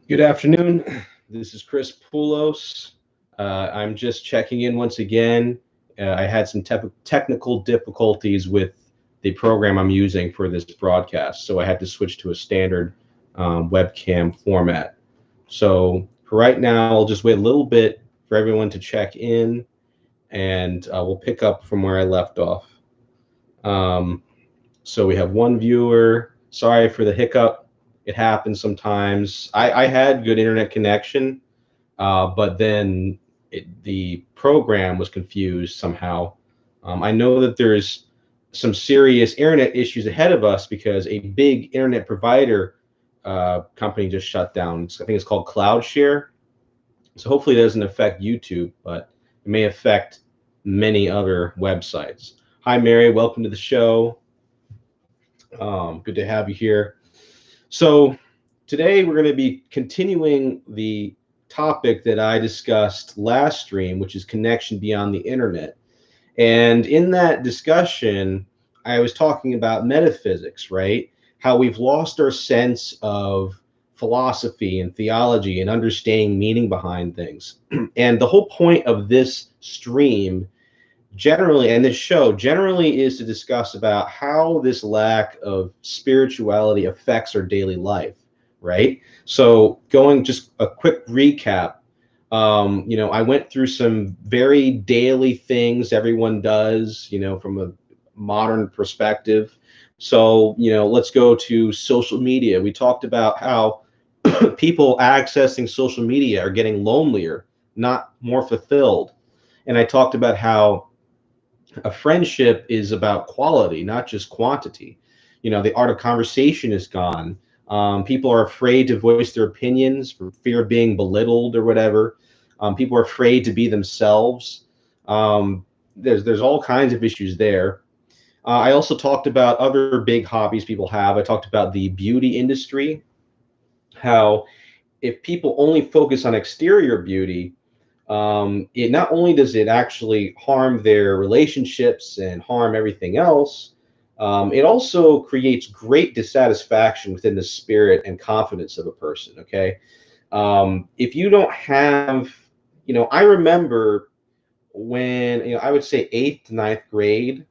Good afternoon. This is Chris Poulos. I'm just checking in once again. I had some technical difficulties with the program I'm using for this broadcast, so I had to switch to a standard webcam format. So for right now, I'll just wait a little bit for everyone to check in, and we'll pick up from where I left off. Um, so we have one viewer. Sorry for the hiccup. It happens sometimes. I had good internet connection, but then the program was confused somehow. I know that there's some serious internet issues ahead of us because a big internet provider company just shut down. I think it's called CloudShare. So hopefully it doesn't affect YouTube, but it may affect many other websites. Hi, Mary. Welcome to the show. Good to have you here. So today we're going to be continuing the topic that I discussed last stream, which is connection beyond the internet. And in that discussion, I was talking about metaphysics, right? How we've lost our sense of philosophy and theology and understanding meaning behind things. And the whole point of this stream generally, and this show generally, is to discuss about how this lack of spirituality affects our daily life, right? So going just a quick recap. I went through some very daily things everyone does, from a modern perspective. So let's go to social media. We talked about how people accessing social media are getting lonelier, not more fulfilled. And I talked about how a friendship is about quality, not just quantity. The art of conversation is gone. People are afraid to voice their opinions for fear of being belittled or whatever. People are afraid to be themselves. There's all kinds of issues there. I also talked about other big hobbies people have. I talked about the beauty industry, how if people only focus on exterior beauty, it not only does it actually harm their relationships and harm everything else, it also creates great dissatisfaction within the spirit and confidence of a person. Okay, if you don't have, I remember when I would say eighth to ninth grade,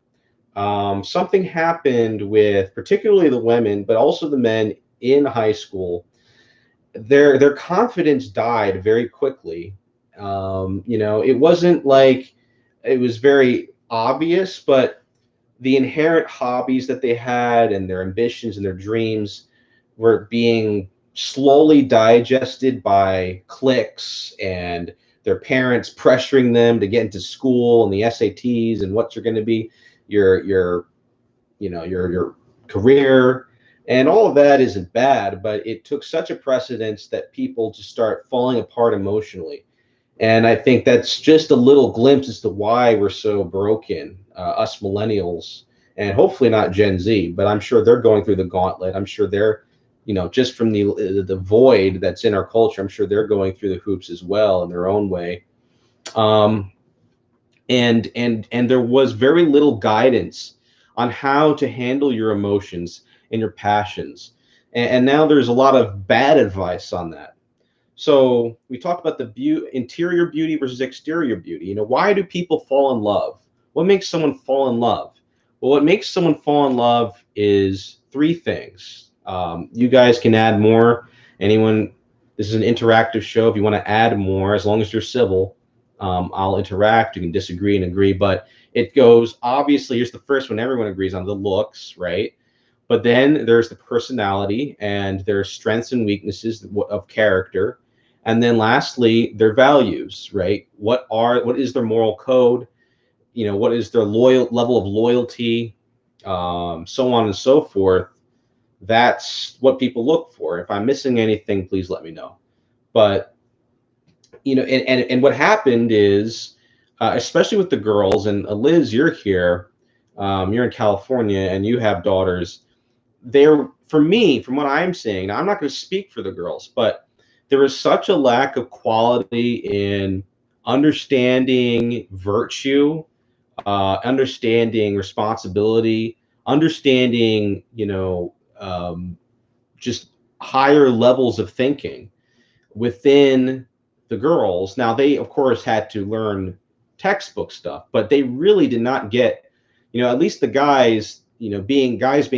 something happened with particularly the women, but also the men in high school. Their confidence died very quickly. It wasn't like it was very obvious, but the inherent hobbies that they had and their ambitions and their dreams were being slowly digested by cliques and their parents pressuring them to get into school and the SATs and what you're going to be your your career, and all of that isn't bad, but it took such a precedence that people just start falling apart emotionally. And I think that's just a little glimpse as to why we're so broken, us millennials, and hopefully not Gen Z, but I'm sure they're going through the gauntlet. I'm sure they're, just from the void that's in our culture, I'm sure they're going through the hoops as well in their own way. Um, and there was very little guidance on how to handle your emotions and your passions. And now there's a lot of bad advice on that. So we talked about the interior beauty versus exterior beauty. Why do people fall in love? What makes someone fall in love? Well, what makes someone fall in love is three things. You guys can add more. Anyone, this is an interactive show. If you want to add more, as long as you're civil, I'll interact. You can disagree and agree, but it goes, obviously, here's the first one everyone agrees on: the looks, right? But then there's the personality, and there's strengths and weaknesses of character. And then lastly, their values, right? What is their moral code? What is their loyal level of loyalty? So on and so forth. That's what people look for. If I'm missing anything, please let me know. But and what happened is, especially with the girls, and Liz, you're here, you're in California, and you have daughters. There, for me, from what I'm seeing, now I'm not going to speak for the girls, but there is such a lack of quality in understanding virtue, understanding responsibility, understanding, just higher levels of thinking. within the girls. Now they of course had to learn textbook stuff, but they really did not get, at least the guys, being guys,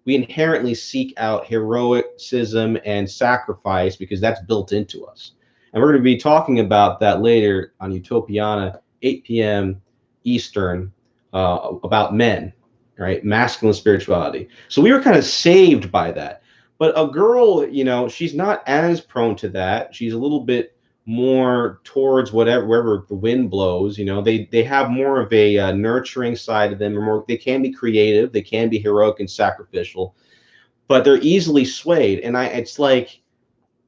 we inherently seek out heroicism and sacrifice because that's built into us. And we're going to be talking about that later on Utopiana, 8 p.m. Eastern, about men, right? Masculine spirituality. So we were kind of saved by that. But a girl, she's not as prone to that. She's a little bit more towards wherever the wind blows. They have more of a nurturing side of them. They can be creative. They can be heroic and sacrificial, but they're easily swayed. And it's like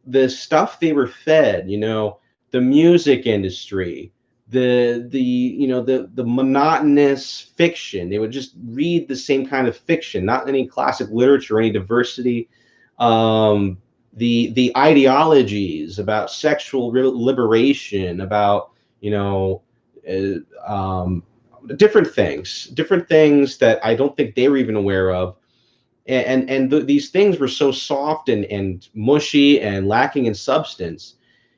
the stuff they were fed, the music industry, the monotonous fiction. They would just read the same kind of fiction, not any classic literature, any diversity. The ideologies about sexual liberation, about different things that I don't think they were even aware of. These things were so soft and mushy and lacking in substance.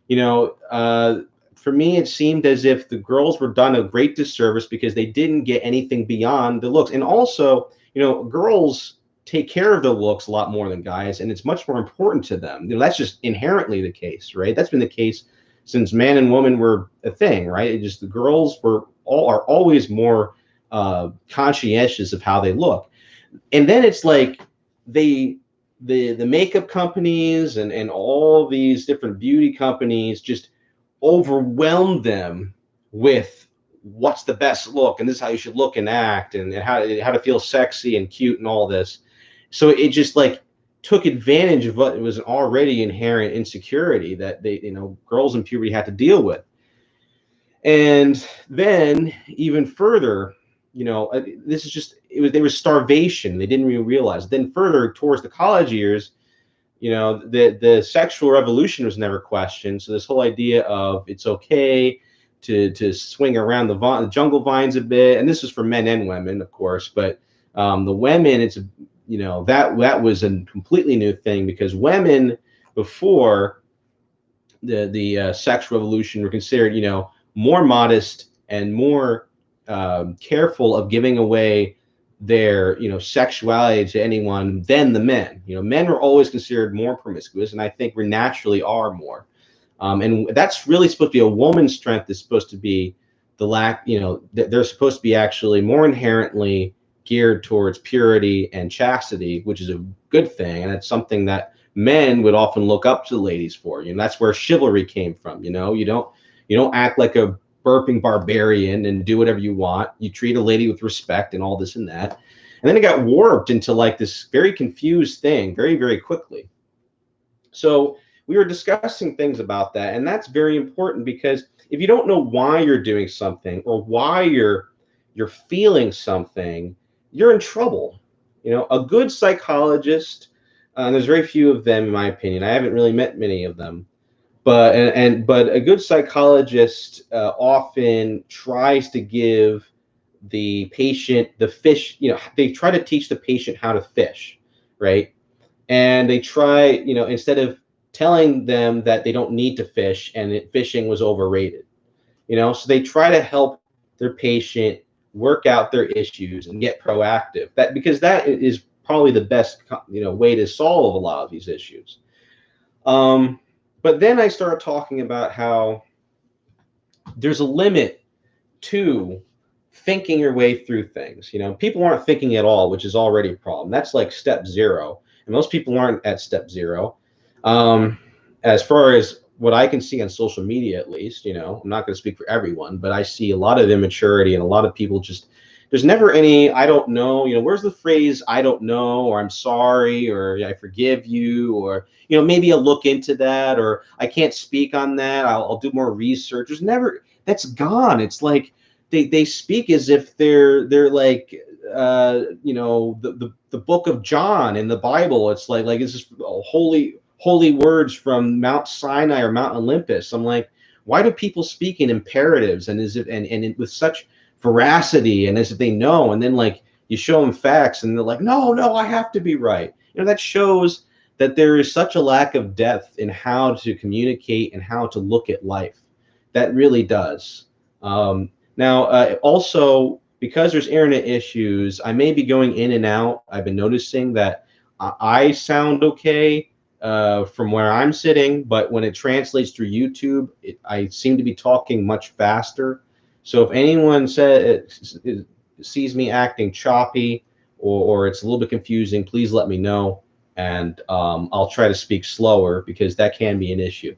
For me, it seemed as if the girls were done a great disservice because they didn't get anything beyond the looks. And also, girls take care of their looks a lot more than guys, and it's much more important to them. That's just inherently the case, right? That's been the case since man and woman were a thing, right? It just, the girls are always more conscientious of how they look. And then it's like the makeup companies and all these different beauty companies just overwhelm them with what's the best look, and this is how you should look and act, and how to feel sexy and cute and all this. So it just like took advantage of what was an already inherent insecurity that girls in puberty had to deal with. And then even further, this is just, there was starvation. They didn't even realize. Then further towards the college years, the sexual revolution was never questioned. So this whole idea of it's okay to swing around the jungle vines a bit, and this is for men and women, of course, but the women, it's that was a completely new thing, because women before the sex revolution were considered more modest and more careful of giving away their sexuality to anyone than the men. Men were always considered more promiscuous, and I think we naturally are more. And that's really supposed to be a woman's strength. Is supposed to be the lack. They're supposed to be actually more inherently geared towards purity and chastity, which is a good thing, and it's something that men would often look up to the ladies for. That's where chivalry came from. You don't act like a burping barbarian and do whatever you want. You treat a lady with respect and all this and that. And then it got warped into like this very confused thing very, very quickly. So we were discussing things about that, and that's very important, because if you don't know why you're doing something or why you're feeling something, you're in trouble. A good psychologist, and there's very few of them in my opinion. I haven't really met many of them, but a good psychologist often tries to give the patient the fish. They try to teach the patient how to fish, right? And they try, instead of telling them that they don't need to fish and fishing was overrated, so they try to help their patient work out their issues and get proactive. Because that is probably the best way to solve a lot of these issues. But then I started talking about how there's a limit to thinking your way through things. People aren't thinking at all, which is already a problem. That's like step 0, and most people aren't at step 0. As far as what I can see on social media, at least, I'm not going to speak for everyone, but I see a lot of immaturity, and a lot of people just, there's never any, I don't know, where's the phrase, I don't know, or I'm sorry, or I forgive you, or, maybe I'll look into that, or I can't speak on that. I'll do more research. There's never, that's gone. It's like they speak as if they're like, the book of John in the Bible. It's like it's just holy words from Mount Sinai or Mount Olympus. I'm like, why do people speak in imperatives and as if and with such veracity and as if they know? And then like you show them facts and they're like, no, I have to be right. That shows that there is such a lack of depth in how to communicate and how to look at life. That really does. Now, also, because there's internet issues, I may be going in and out. I've been noticing that I sound okay from where I'm sitting, but when it translates through YouTube, I seem to be talking much faster. So if anyone sees me acting choppy or it's a little bit confusing, please let me know, and I'll try to speak slower because that can be an issue.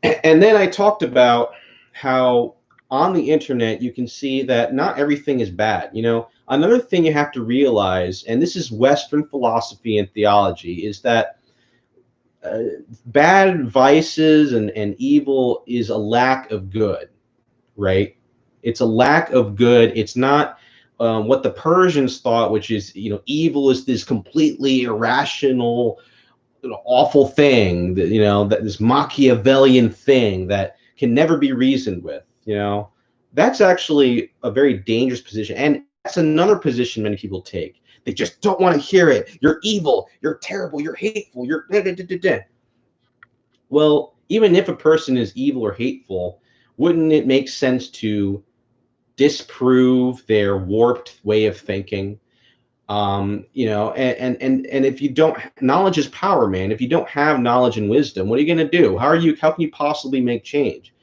And then I talked about how on the internet you can see that not everything is bad. You know, another thing you have to realize, and this is Western philosophy and theology, is that bad vices and evil is a lack of good, right? It's a lack of good. It's not what the Persians thought, which is, you know, evil is this completely irrational, awful thing that, you know, that this Machiavellian thing that can never be reasoned with. You know, that's actually a very dangerous position, and that's another position many people take. They just don't want to hear it. You're evil, you're terrible, you're hateful, you're da, da, da, da, da. Well, even if a person is evil or hateful, wouldn't it make sense to disprove their warped way of thinking? You know, and if you don't, knowledge is power, man. If you don't have knowledge and wisdom, what are you going to do? How can you possibly make change?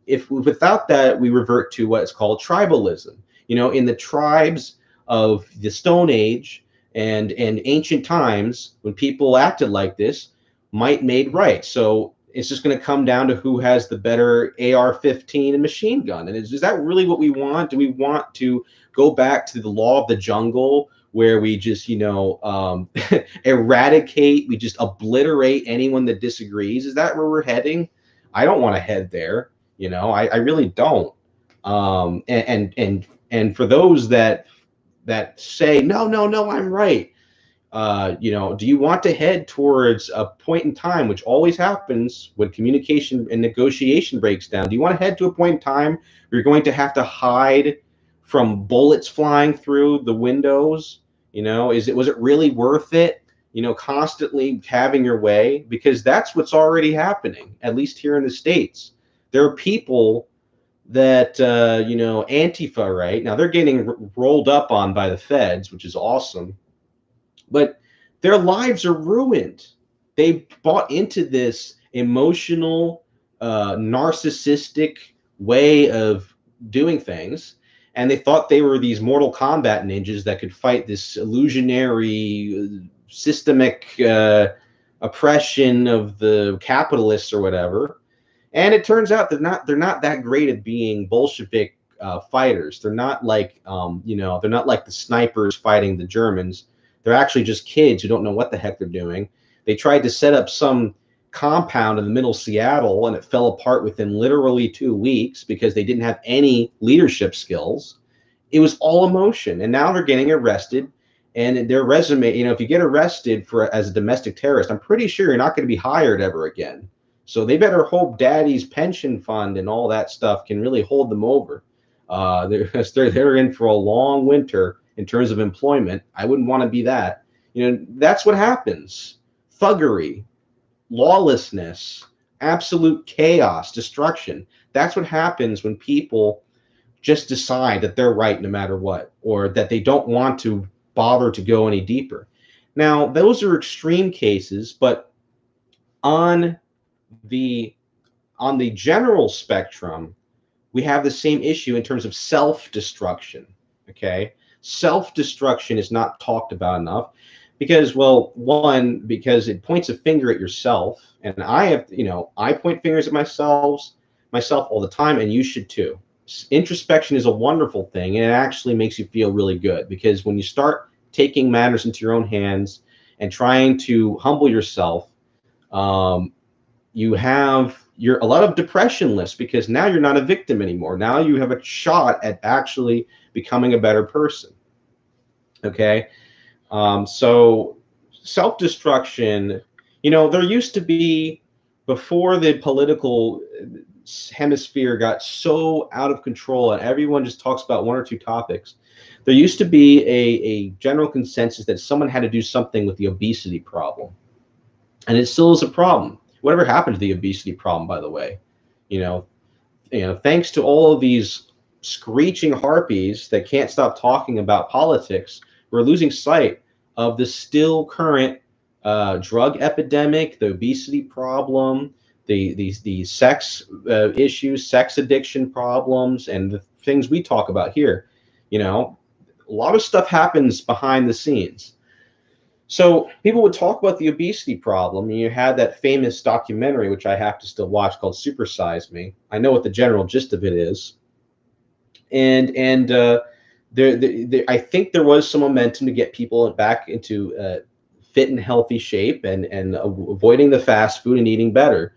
If without that, we revert to what is called tribalism. You know, in the tribes of the Stone Age and ancient times, when people acted like this, might made right. So it's just going to come down to who has the better AR-15 and machine gun. And is that really what we want? Do we want to go back to the law of the jungle, where we just, you know, eradicate, we just obliterate anyone that disagrees? Is that where we're heading? I don't want to head there. You know, I really don't. And for those that say no, no, no, I'm right. You know, do you want to head towards a point in time, which always happens when communication and negotiation breaks down? Do you want to head to a point in time where you're going to have to hide from bullets flying through the windows? You know, was it really worth it? You know, constantly having your way, because that's what's already happening, at least here in the States. There are people that, you know, Antifa, right now, they're getting rolled up on by the feds, which is awesome, but their lives are ruined. They bought into this emotional, narcissistic way of doing things, and they thought they were these Mortal Kombat ninjas that could fight this illusionary, systemic oppression of the capitalists or whatever. And it turns out they're not that great at being Bolshevik fighters. They're not like, you know, they're not like the snipers fighting the Germans. They're actually just kids who don't know what the heck they're doing. They tried to set up some compound in the middle of Seattle, and it fell apart within literally 2 weeks because they didn't have any leadership skills. It was all emotion, and now they're getting arrested. And their resume, you know, if you get arrested as a domestic terrorist, I'm pretty sure you're not going to be hired ever again. So they better hope daddy's pension fund and all that stuff can really hold them over. They're in for a long winter in terms of employment. I wouldn't want to be that. You know, that's what happens. Thuggery, lawlessness, absolute chaos, destruction. That's what happens when people just decide that they're right no matter what, or that they don't want to bother to go any deeper. Now, those are extreme cases, but on the general spectrum, we have the same issue in terms of self-destruction. Okay, self-destruction is not talked about enough because, well, one, because it points a finger at yourself, and I have, you know, I point fingers at myself all the time, and you should too. Introspection is a wonderful thing, and it actually makes you feel really good, because when you start taking matters into your own hands and trying to humble yourself, you have a lot of depression lifts, because now you're not a victim anymore. Now you have a shot at actually becoming a better person. Okay, so self-destruction, you know, there used to be, before the political hemisphere got so out of control and everyone just talks about one or two topics, there used to be a general consensus that someone had to do something with the obesity problem, and it still is a problem. Whatever happened to the obesity problem, by the way? You know, thanks to all of these screeching harpies that can't stop talking about politics, we're losing sight of the still current drug epidemic, the obesity problem, the sex issues, sex addiction problems, and the things we talk about here. You know, a lot of stuff happens behind the scenes. So people would talk about the obesity problem, and you had that famous documentary, which I have to still watch, called Super Size Me. I know what the general gist of it is, and I think there was some momentum to get people back into fit and healthy shape, and avoiding the fast food and eating better,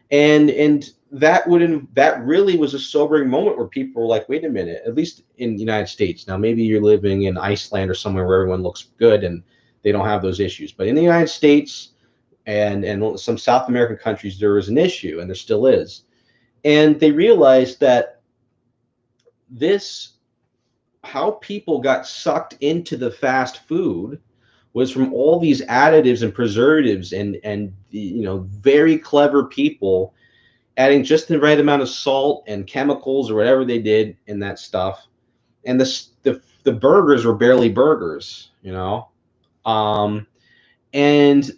and that really was a sobering moment where people were like, wait a minute, at least in the United States. Now maybe you're living in Iceland or somewhere where everyone looks good and they don't have those issues, but in the United States and some South American countries, there is an issue, and there still is. And they realized that how people got sucked into the fast food was from all these additives and preservatives, and very clever people adding just the right amount of salt and chemicals or whatever they did in that stuff. And the burgers were barely burgers, and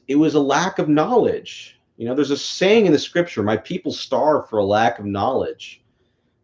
it was a lack of knowledge. There's a saying in the scripture, my people starve for a lack of knowledge.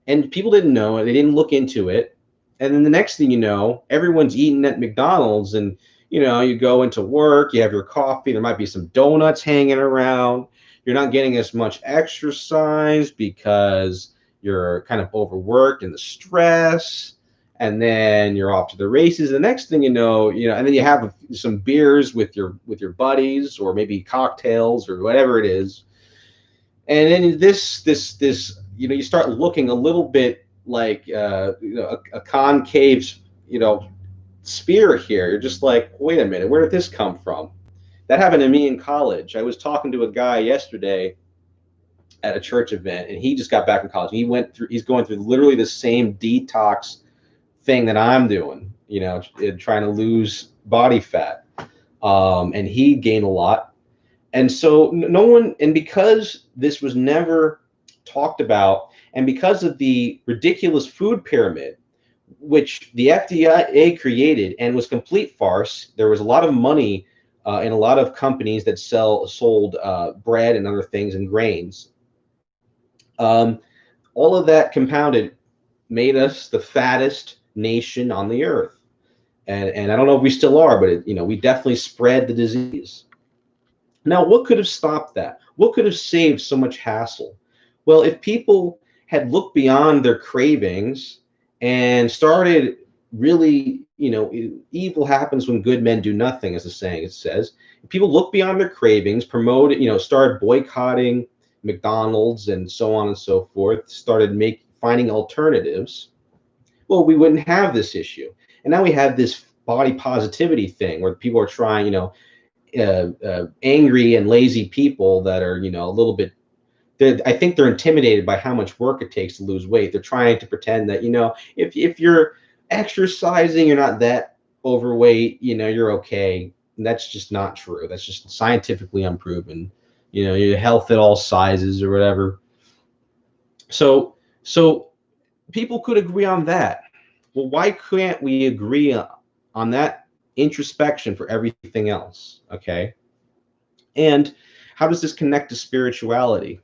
And people didn't know it. They didn't look into it. And then the next thing you know, everyone's eating at McDonald's, and you go into work, you have your coffee, there might be some donuts hanging around. You're not getting as much exercise because you're kind of overworked and the stress, and then you're off to the races. The next thing you know, and then you have some beers with your buddies, or maybe cocktails or whatever it is. And then this you start looking a little bit like a concave sphere here. You're just like, wait a minute, where did this come from? That happened to me in college. I was talking to a guy yesterday at a church event, and he just got back from college. He's going through literally the same detox thing that I'm doing, trying to lose body fat. And he gained a lot. And so and because this was never talked about, and because of the ridiculous food pyramid, which the FDA created and was complete farce, there was a lot of money in a lot of companies that sold bread and other things and grains. All of that compounded made us the fattest nation on the earth. And I don't know if we still are, but we definitely spread the disease. Now, what could have stopped that? What could have saved so much hassle? Well, if people had looked beyond their cravings and started really, evil happens when good men do nothing, as the saying it says. If people look beyond their cravings, started boycotting McDonald's and so on and so forth, started finding alternatives, well, we wouldn't have this issue. And now we have this body positivity thing where people are trying, angry and lazy people that are, a little bit, I think they're intimidated by how much work it takes to lose weight. They're trying to pretend that, if you're exercising, you're not that overweight, you're okay. And that's just not true. That's just scientifically unproven. Your health at all sizes or whatever. So people could agree on that. Well, why can't we agree on that introspection for everything else? Okay. And how does this connect to spirituality?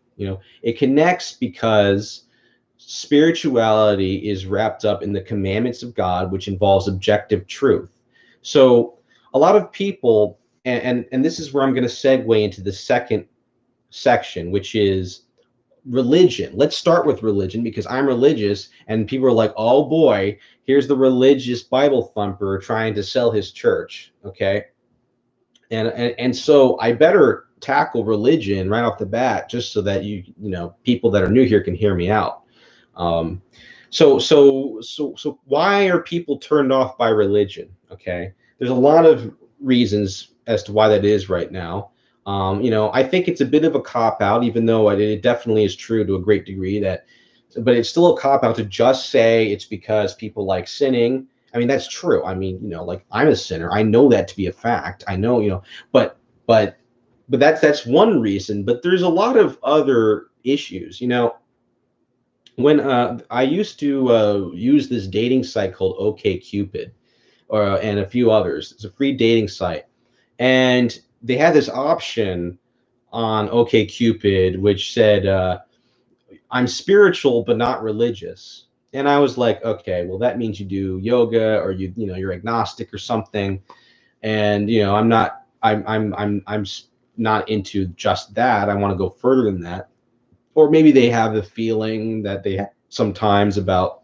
It connects because spirituality is wrapped up in the commandments of God, which involves objective truth. So a lot of people, and this is where I'm going to segue into the second section, which is religion. Let's start with religion, because I'm religious, and people are like, oh boy, here's the religious Bible thumper trying to sell his church. Okay. And so I better tackle religion right off the bat, just so that people that are new here can hear me out. So why are people turned off by religion? Okay, there's a lot of reasons as to why that is right now. I think it's a bit of a cop-out, even though it definitely is true to a great degree, but it's still a cop-out to just say it's because people like sinning. I mean, that's true. I mean, like, I'm a sinner. I know that to be a fact. I know, but but but that's one reason. But there's a lot of other issues. When I used to use this dating site called OkCupid, and a few others. It's a free dating site, and they had this option on OkCupid which said, I'm spiritual but not religious. And I was like, okay, well, that means you do yoga, or you're agnostic or something. And I'm not into just that. I want to go further than that. Or maybe they have the feeling that they have sometimes about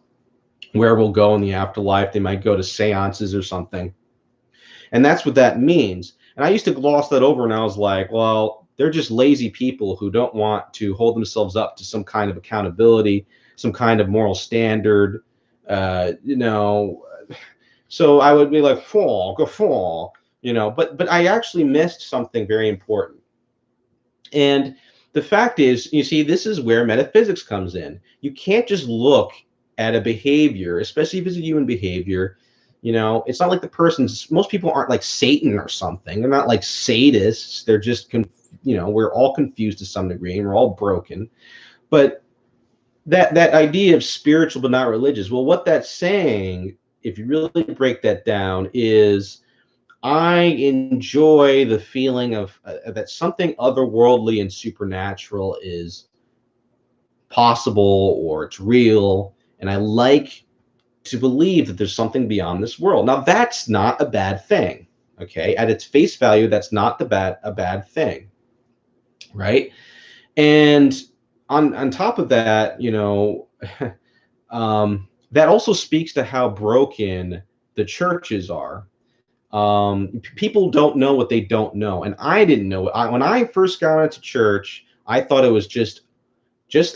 where we'll go in the afterlife. They might go to seances or something. And that's what that means. And I used to gloss that over, and I was like, well, they're just lazy people who don't want to hold themselves up to some kind of accountability, some kind of moral standard, uh, you know. So I would be like, fall, go fall, but I actually missed something very important. And the fact is, you see, this is where metaphysics comes in. You can't just look at a behavior, especially if it's a human behavior. It's not like most people aren't like Satan or something. They're not like sadists. They're just, we're all confused to some degree, and we're all broken. But that idea of spiritual but not religious, well, what that's saying, if you really break that down, is I enjoy the feeling of that something otherworldly and supernatural is possible, or it's real, and I like to believe that there's something beyond this world. Now, that's not a bad thing, okay? At its face value, that's not a bad thing, right? And on top of that, that also speaks to how broken the churches are. People don't know what they don't know, and I didn't know it. When I first got into church, I thought it was just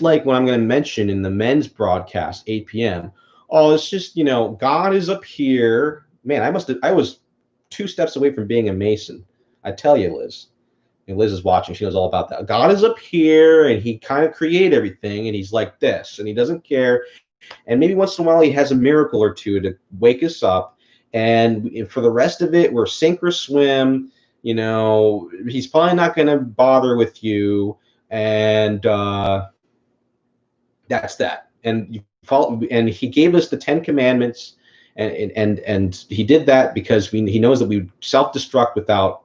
like what I'm going to mention in the men's broadcast, 8 p.m. Oh, it's just, God is up here. Man, I was 2 steps away from being a Mason. I tell you, Liz. And Liz is watching. She knows all about that. God is up here, and he kind of created everything, and he's like this, and he doesn't care. And maybe once in a while he has a miracle or two to wake us up. And for the rest of it, we're sink or swim. He's probably not going to bother with you. And that's that. And you follow, and he gave us the 10 Commandments, and he did that because he knows that we self-destruct without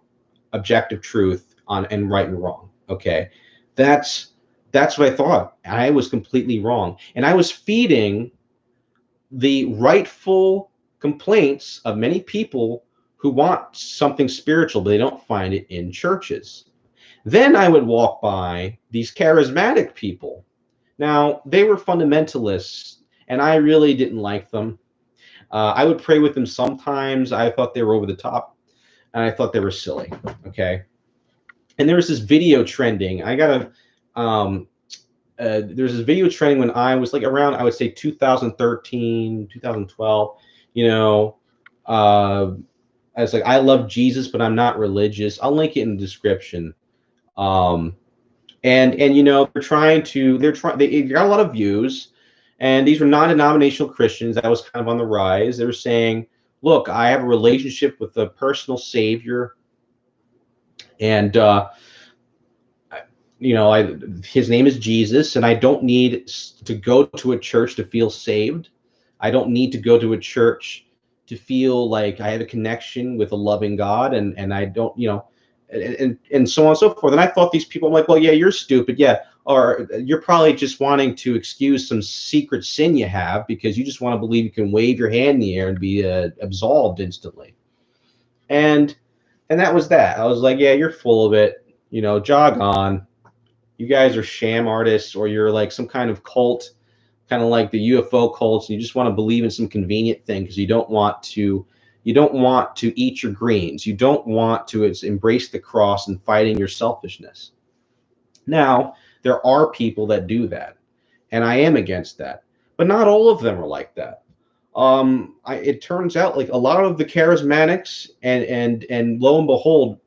objective truth on and right and wrong. Okay, that's what I thought. I was completely wrong, and I was feeding the rightful complaints of many people who want something spiritual, but they don't find it in churches. Then I would walk by these charismatic people. Now, they were fundamentalists, and I really didn't like them. I would pray with them sometimes. I thought they were over the top, and I thought they were silly. Okay. And there was this video trending. There's this video trending when I was like around, I would say 2013, 2012. I was like, I love Jesus, but I'm not religious. I'll link it in the description. And they got a lot of views, and these were non-denominational Christians. That was kind of on the rise. They were saying, look, I have a relationship with a personal savior, and his name is Jesus, and I don't need to go to a church to feel saved. I don't need to go to a church to feel like I have a connection with a loving God, and I don't, and so on and so forth. And I thought these people, I'm like, well, yeah, you're stupid. Yeah. Or you're probably just wanting to excuse some secret sin you have because you just want to believe you can wave your hand in the air and be absolved instantly. And that was that. I was like, yeah, you're full of it. Jog on. You guys are sham artists, or you're like some kind of cult, kind of like the UFO cults, and you just want to believe in some convenient thing because you don't want to eat your greens. You don't want to embrace the cross and fighting your selfishness. Now, there are people that do that, and I am against that, but not all of them are like that. It turns out like a lot of the charismatics, and lo and behold,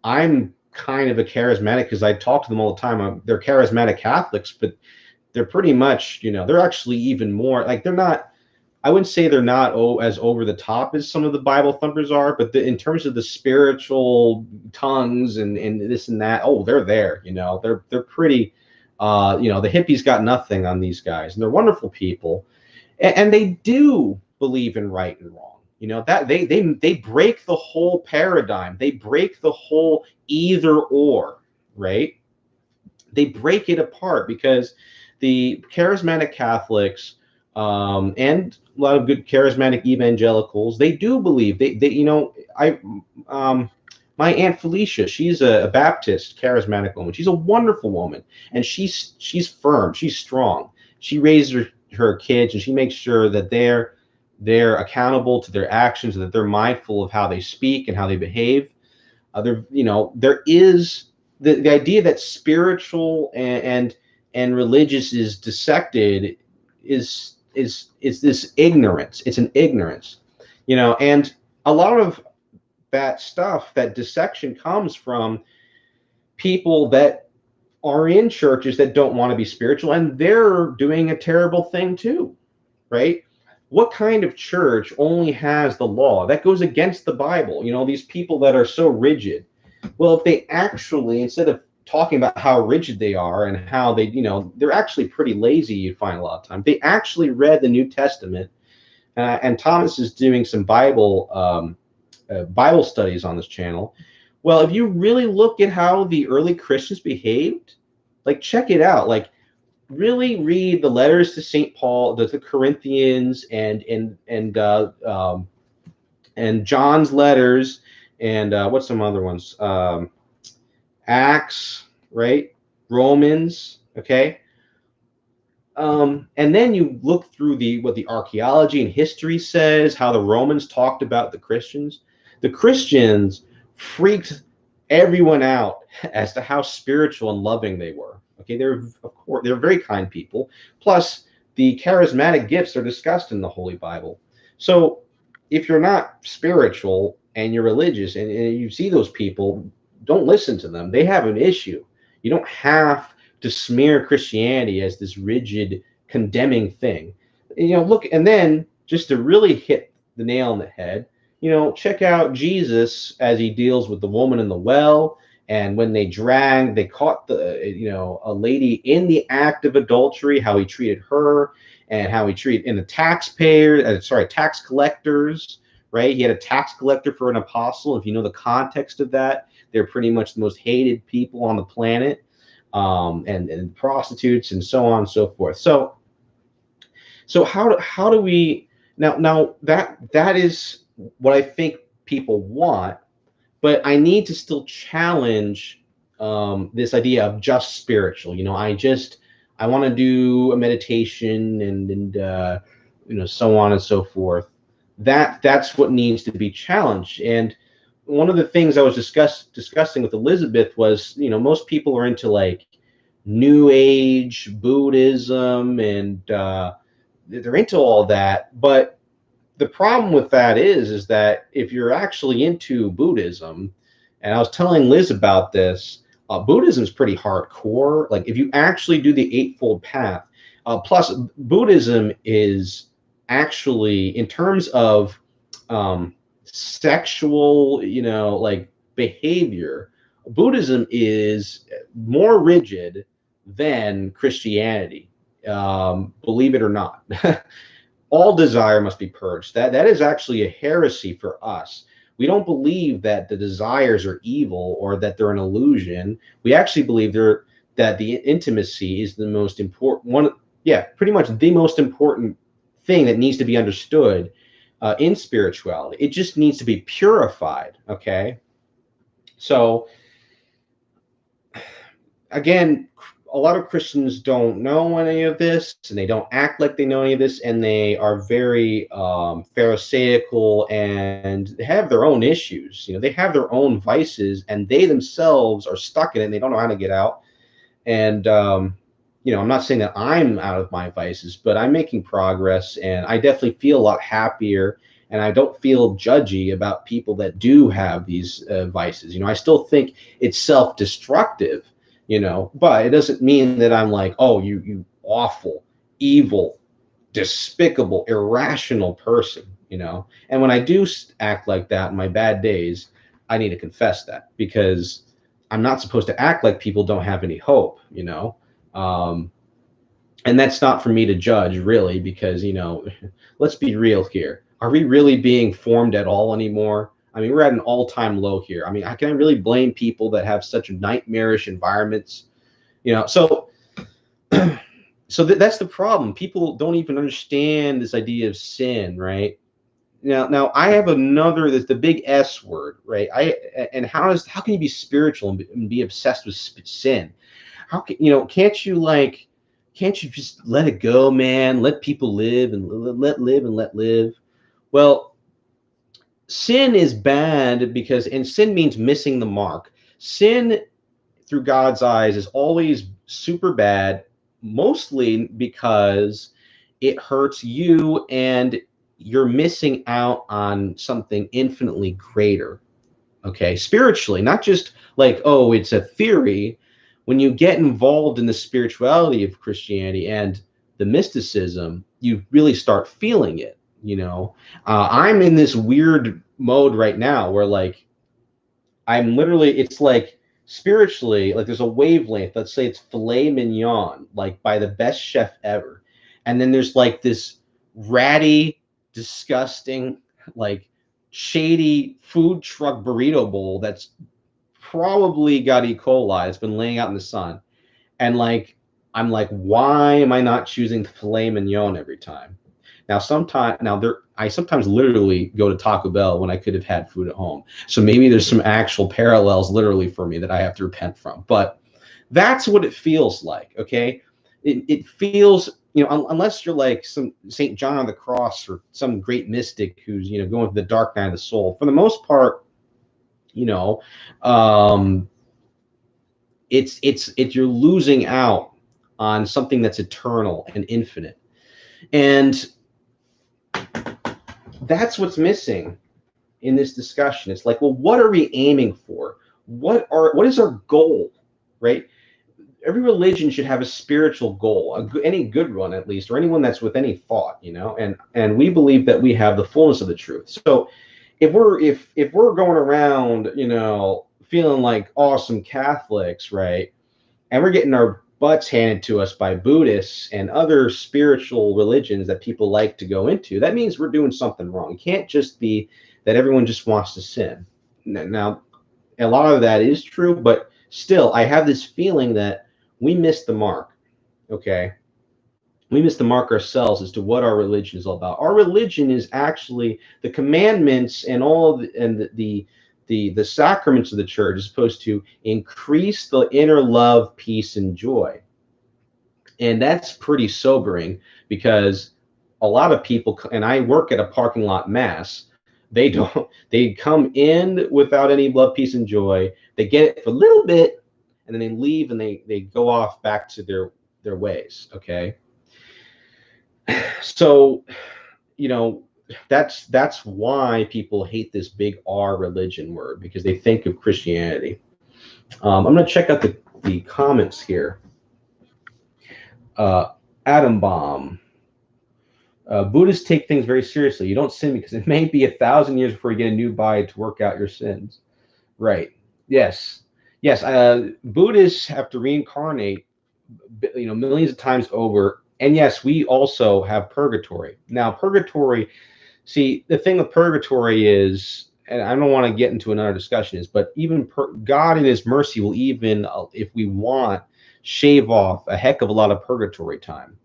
I'm kind of a charismatic because I talk to them all the time. They're charismatic Catholics, but they're pretty much, they're actually even more like they're not. I wouldn't say they're not as over the top as some of the Bible thumpers are, but in terms of the spiritual tongues and this and that, oh, they're there. You know, they're pretty. You know, the hippies got nothing on these guys, and they're wonderful people, and they do believe in right and wrong. You know that they break the whole paradigm. They break the whole either or, right? They break it apart because the charismatic Catholics and a lot of good charismatic evangelicals, they do believe they you know my Aunt Felicia, she's a Baptist charismatic woman. She's a wonderful woman, and she's firm, she's strong. She raises her kids, and she makes sure that they're accountable to their actions, that they're mindful of how they speak and how they behave. You know, there is the idea that spiritual and religious is dissected is this ignorance. It's an ignorance, you know, and a lot of that stuff, that dissection, comes from people that are in churches that don't want to be spiritual, and they're doing a terrible thing too, right? What kind of church only has the law? That goes against the Bible. You know, these people that are so rigid. Well, if they actually, instead of talking about how rigid they are and how they, you know, they're actually pretty lazy, you find a lot of time. They actually read the New Testament, and Thomas is doing some Bible studies on this channel. Well, if you really look at how the early Christians behaved, like check it out. Like really read the letters to St. Paul, the Corinthians, and John's letters, and what's some other ones? Acts, right? Romans, okay? And then you look through what the archaeology and history says, how the Romans talked about the Christians. The Christians freaked everyone out as to how spiritual and loving they were. Okay, they're very kind people. Plus, the charismatic gifts are discussed in the Holy Bible. So, if you're not spiritual and you're religious and you see those people, don't listen to them. They have an issue. You don't have to smear Christianity as this rigid, condemning thing. You know, look, and then just to really hit the nail on the head, you know, check out Jesus as he deals with the woman in the well. And when they caught a lady in the act of adultery, how he treated her and how he treated in the tax collectors, right? He had a tax collector for an apostle. If you know the context of that, they're pretty much the most hated people on the planet, and prostitutes and so on and so forth. So how do we now that is what I think people want. But I need to still challenge this idea of just spiritual. You know, I want to do a meditation and you know, so on and so forth. That's what needs to be challenged. And one of the things I was discussing with Elizabeth was, you know, most people are into like New Age Buddhism, and they're into all that, but the problem with that is that if you're actually into Buddhism, and I was telling Liz about this, Buddhism is pretty hardcore. Like if you actually do the Eightfold Path, plus Buddhism is actually, in terms of sexual, you know, like behavior, Buddhism is more rigid than Christianity. Believe it or not. All desire must be purged. That is actually a heresy for us. We don't believe that the desires are evil or that they're an illusion. We actually believe that the intimacy is the most important one. Yeah, pretty much the most important thing that needs to be understood in spirituality. It just needs to be purified. Okay. So again, a lot of Christians don't know any of this, and they don't act like they know any of this, and they are very pharisaical and have their own issues. You know, they have their own vices, and they themselves are stuck in it, and they don't know how to get out. And you know, I'm not saying that I'm out of my vices, but I'm making progress, and I definitely feel a lot happier, and I don't feel judgy about people that do have these vices. You know, I still think it's self-destructive, you know, but it doesn't mean that I'm like, oh, you awful, evil, despicable, irrational person, And when I do act like that in my bad days, I need to confess that, because I'm not supposed to act like people don't have any hope. And that's not for me to judge, really, because, let's be real here. Are we really being formed at all anymore? I mean, we're at an all-time low here. I mean, can I really blame people that have such nightmarish environments? So that's the problem. People don't even understand this idea of sin, right? Now I have that's the big S word, right? How can you be spiritual and be obsessed with sin? How can can't you just let it go, man? Let people live and let live and let live. Well, sin is bad and sin means missing the mark. Sin, through God's eyes, is always super bad, mostly because it hurts you and you're missing out on something infinitely greater. Okay, spiritually, not just like, oh, it's a theory. When you get involved in the spirituality of Christianity and the mysticism, you really start feeling it. I'm in this weird mode right now where, like, it's like spiritually, like, there's a wavelength. Let's say it's filet mignon, like by the best chef ever, and then there's like this ratty, disgusting, like shady food truck burrito bowl that's probably got E. coli. It's been laying out in the sun. And like, I'm like, why am I not choosing the filet mignon every time? I sometimes literally go to Taco Bell when I could have had food at home. So maybe there's some actual parallels literally for me that I have to repent from. But that's what it feels like, okay? It feels, unless you're like some St. John of the Cross or some great mystic who's, going to the dark night of the soul. For the most part, it's you're losing out on something that's eternal and infinite. And that's what's missing in this discussion. It's like, well, what are we aiming for? What is our goal, right? Every religion should have a spiritual goal, any good one at least, or anyone that's with any thought, and we believe that we have the fullness of the truth. So if we're going around, feeling like awesome Catholics, right, and we're getting our butts handed to us by Buddhists and other spiritual religions that people like to go into, that means we're doing something wrong. It can't just be that everyone just wants to sin. Now, a lot of that is true, but still, I have this feeling that we missed the mark, okay? We missed the mark ourselves as to what our religion is all about. Our religion is actually the commandments and all of the sacraments of the church is supposed to increase the inner love, peace, and joy. And that's pretty sobering, because a lot of people, and I work at a parking lot mass, they come in without any love, peace, and joy. They get it for a little bit, and then they leave and they go off back to their ways, okay? So, that's why people hate this big R religion word, because they think of Christianity. I'm going to check out the comments here. Atom Bomb. Buddhists take things very seriously. You don't sin because it may be 1,000 years before you get a new body to work out your sins. Right. Yes. Buddhists have to reincarnate, millions of times over. And yes, we also have purgatory. Now, purgatory, see, the thing with purgatory is, and I don't want to get into another discussion, but even God in his mercy will even, if we want, shave off a heck of a lot of purgatory time.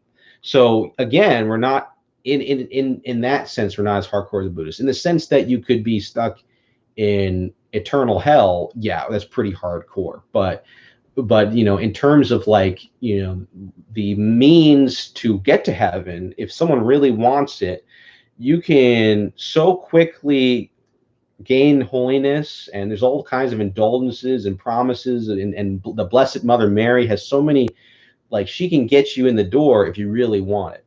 So again, we're not in that sense, we're not as hardcore as the Buddhists. In the sense that you could be stuck in eternal hell, yeah, that's pretty hardcore. But in terms of like, the means to get to heaven, if someone really wants it, you can so quickly gain holiness, and there's all kinds of indulgences and promises, and the Blessed Mother Mary has so many, like, she can get you in the door if you really want it.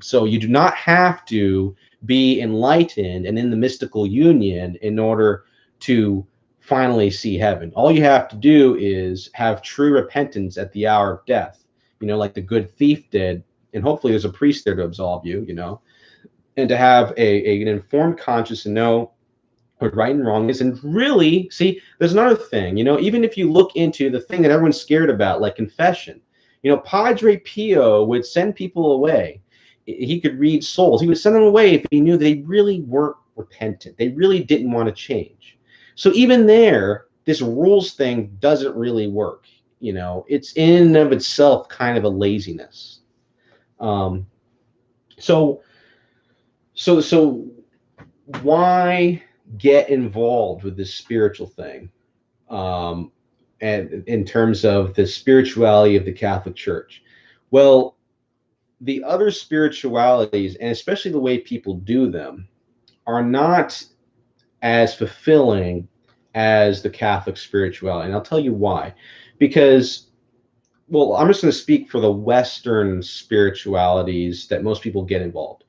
So you do not have to be enlightened and in the mystical union in order to finally see heaven. All you have to do is have true repentance at the hour of death, like the good thief did and hopefully there's a priest there to absolve you, and to have an informed conscience and know what right and wrong is. And really, see, there's another thing, even if you look into the thing that everyone's scared about, like confession, Padre Pio would send people away. He could read souls. He would send them away if he knew they really weren't repentant. They really didn't want to change. So even there, this rules thing doesn't really work. It's in and of itself kind of a laziness. So why get involved with this spiritual thing? And in terms of the spirituality of the Catholic Church, well, the other spiritualities, and especially the way people do them, are not as fulfilling as the Catholic spirituality. And I'll tell you why. Because, well, I'm just going to speak for the Western spiritualities that most people get involved.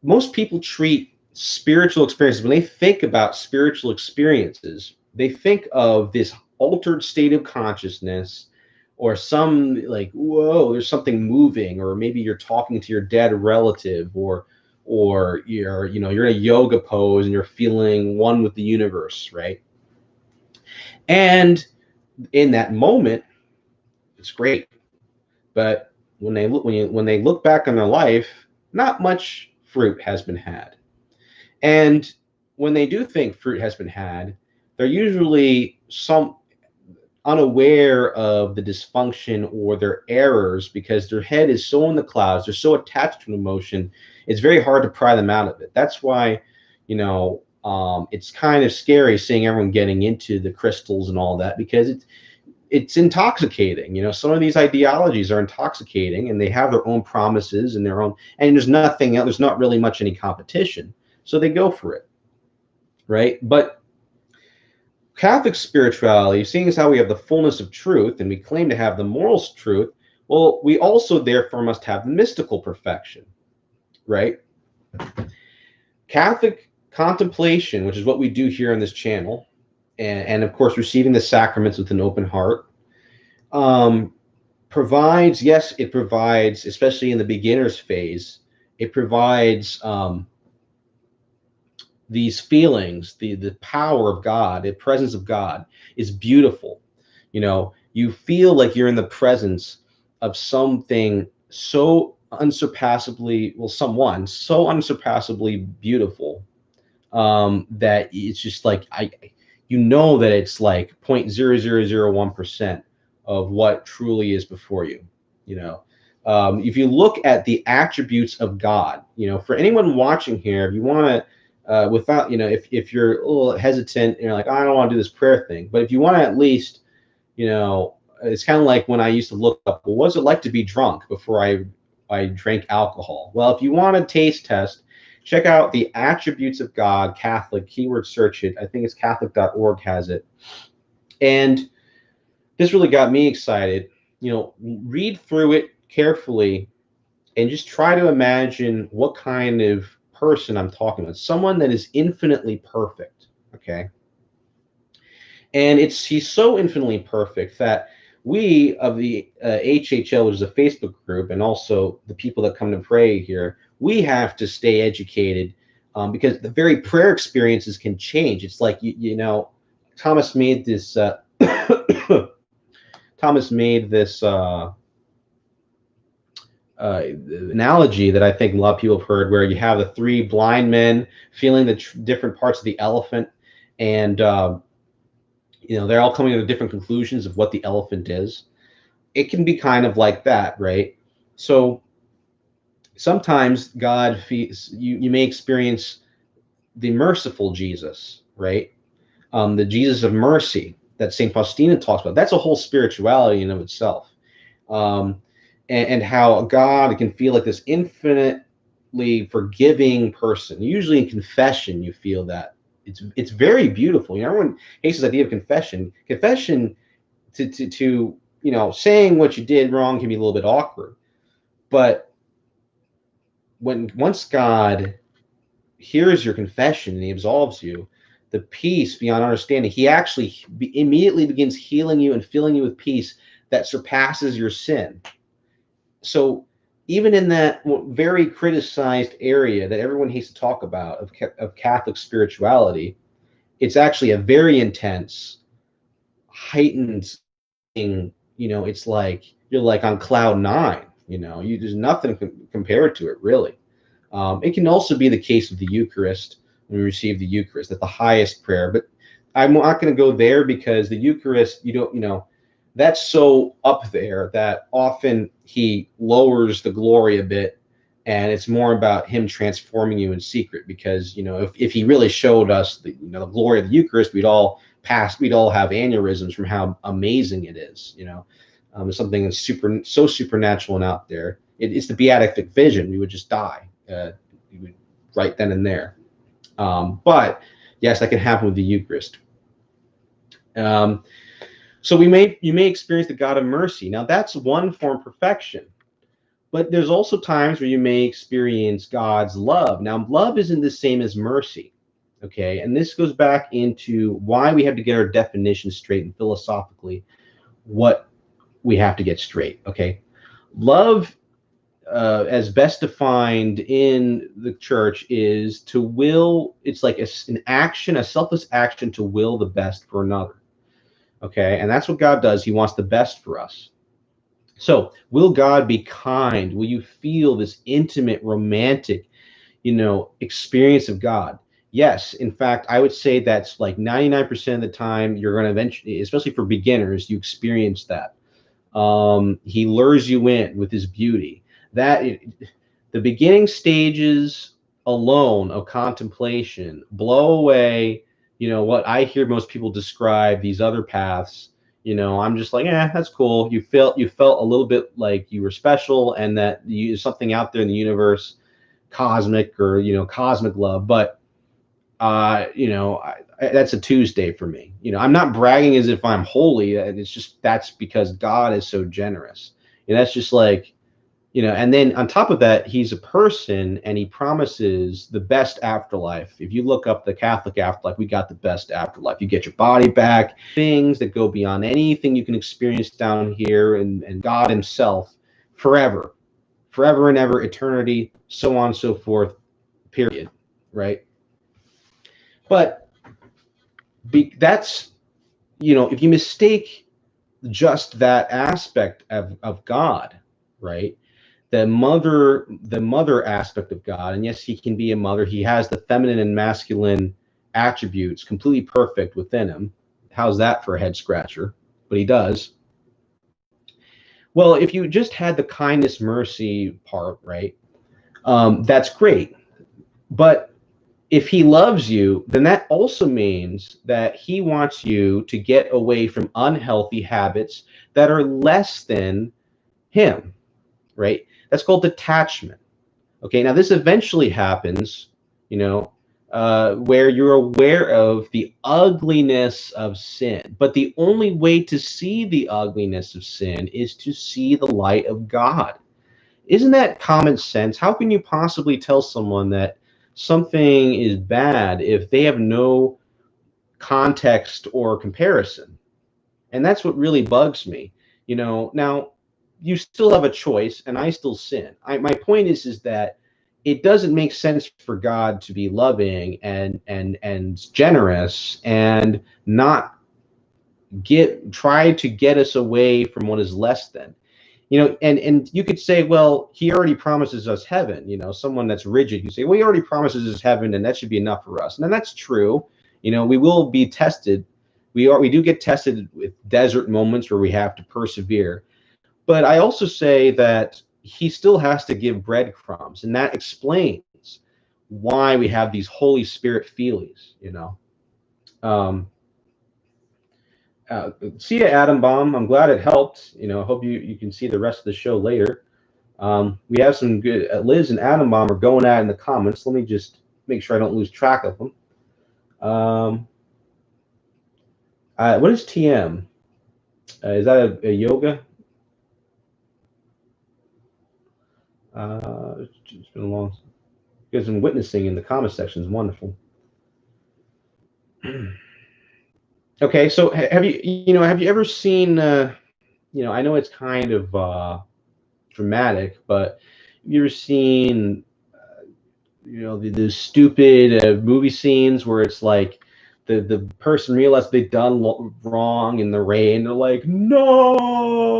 Most people treat spiritual experiences, when they think about spiritual experiences, they think of this altered state of consciousness, or some like, whoa, there's something moving, or maybe you're talking to your dead relative, or you're in a yoga pose and you're feeling one with the universe, right? And in that moment, it's great. But when they look back on their life, not much fruit has been had. And when they do think fruit has been had, they're usually unaware of the dysfunction or their errors, because their head is so in the clouds, they're so attached to an emotion, it's very hard to pry them out of it. That's why, it's kind of scary seeing everyone getting into the crystals and all that, because it's intoxicating. Some of these ideologies are intoxicating, and they have their own promises and and there's not really much any competition, so they go for it, right? But Catholic spirituality, seeing as how we have the fullness of truth and we claim to have the moral truth, well, we also therefore must have the mystical perfection, right? Catholic contemplation, which is what we do here on this channel, and of course receiving the sacraments with an open heart, provides, especially in the beginner's phase, it provides these feelings, the power of God, the presence of God is beautiful. You feel like you're in the presence of something so unsurpassably, someone so unsurpassably beautiful, that it's just like, that it's like 0.0001% of what truly is before you. If you look at the attributes of God, for anyone watching here, if you want to, without, if you're a little hesitant and you're like, I don't want to do this prayer thing, but if you want to at least, it's kind of like when I used to look up, well, what's it like to be drunk before I drank alcohol? Well, if you want a taste test, check out the Attributes of God Catholic, keyword search it. I think it's Catholic.org has it. And this really got me excited. Read through it carefully and just try to imagine what kind of person I'm talking about. Someone that is infinitely perfect, okay? And he's so infinitely perfect that we of the HHL, which is a Facebook group, and also the people that come to pray here, we have to stay educated, because the very prayer experiences can change. It's like, Thomas made this analogy that I think a lot of people have heard, where you have the three blind men feeling the different parts of the elephant, and they're all coming to different conclusions of what the elephant is. It can be kind of like that, right? So sometimes God, you may experience the merciful Jesus, right? The Jesus of mercy that St. Faustina talks about. That's a whole spirituality in of itself. And how God can feel like this infinitely forgiving person. Usually in confession, you feel that. It's very beautiful. Everyone hates this idea of confession. Confession to saying what you did wrong can be a little bit awkward. But once God hears your confession and he absolves you, the peace beyond understanding, he actually immediately begins healing you and filling you with peace that surpasses your sin. So even in that very criticized area that everyone hates to talk about of Catholic spirituality, it's actually a very intense, heightened thing. It's like you're like on cloud nine. There's nothing compared to it, really. It can also be the case with the Eucharist when we receive the Eucharist at the highest prayer. But I'm not going to go there because the Eucharist, that's so up there that often he lowers the glory a bit, and it's more about him transforming you in secret. Because if he really showed us the glory of the Eucharist, we'd all have aneurysms from how amazing it is. It's something that's so supernatural and out there. It's the beatific vision. We would just die right then and there. But yes, that can happen with the Eucharist. So you may experience the God of mercy. Now that's one form of perfection, but there's also times where you may experience God's love. Now love isn't the same as mercy, okay? And this goes back into why we have to get our definition straight and philosophically what we have to get straight, okay? Love, as best defined in the church, is to will. It's like an action, a selfless action to will the best for another. Okay, and that's what God does. He wants the best for us. So, will God be kind? Will you feel this intimate, romantic, experience of God? Yes. In fact, I would say that's like 99% of the time you're going to eventually, especially for beginners, you experience that. He lures you in with his beauty. The beginning stages alone of contemplation blow away what I hear most people describe these other paths. I'm just like, that's cool. You felt a little bit like you were special, and that something out there in the universe, cosmic or cosmic love. But that's a Tuesday for me. I'm not bragging as if I'm holy. That's because God is so generous. That's just like, and then on top of that, he's a person and he promises the best afterlife. If you look up the Catholic afterlife, we got the best afterlife. You get your body back, things that go beyond anything you can experience down here, and God himself forever and ever, eternity, so on and so forth, period. Right? But that's, if you mistake just that aspect of God, right? The mother aspect of God, and yes, he can be a mother. He has the feminine and masculine attributes completely perfect within him. How's that for a head scratcher? But he does. Well, if you just had the kindness, mercy part, right? That's great. But if he loves you, then that also means that he wants you to get away from unhealthy habits that are less than him, right? That's called detachment. Okay, now this eventually happens, where you're aware of the ugliness of sin. But the only way to see the ugliness of sin is to see the light of God. Isn't that common sense? How can you possibly tell someone that something is bad if they have no context or comparison? And that's what really bugs me. Now you still have a choice, and I still sin. My point is that it doesn't make sense for God to be loving and generous and not try to get us away from what is less than. And you could say, well, he already promises us heaven. Someone that's rigid, you say, well, he already promises us heaven, and that should be enough for us. And that's true. We will be tested. We do get tested with desert moments where we have to persevere. But I also say that he still has to give breadcrumbs, and that explains why we have these Holy Spirit feelings. See you, Adam Bomb. I'm glad it helped. I hope you can see the rest of the show later. We have some good. Liz and Adam Bomb are going at it in the comments. Let me just make sure I don't lose track of them. What is TM? Is that a yoga? It's been a long. You guys been witnessing in the comment section is wonderful. Okay, so have you ever seen? I know it's kind of dramatic, but have you ever seen, the stupid movie scenes where it's like the person realizes they've done wrong in the rain, they're like, no,